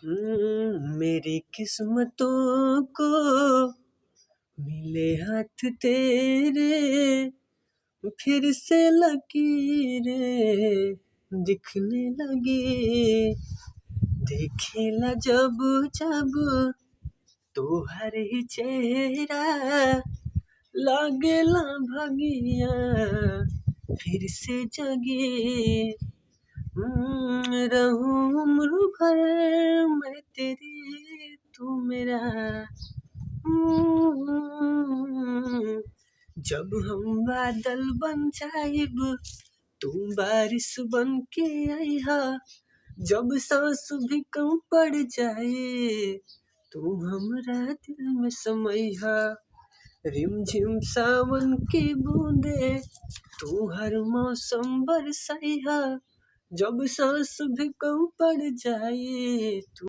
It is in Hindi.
मेरी किस्मतों को मिले हाथ तेरे, फिर से लकीरें दिखने लगी। देखेला जब जब तोहर ही चेहरा, लागेला भगिया फिर से जगी। रहूं उम्र भर मैं तेरी, तू मेरा। जब हम बादल बन जाइब, तू बारिश बन के आइहा। जब सांस भी कम पड़ जाए, तू हमरा दिल में समैहा। रिमझिम सावन की बूंदे तू हर मौसम बरसैहा। जब सांस भी कम पड़ जाए, तू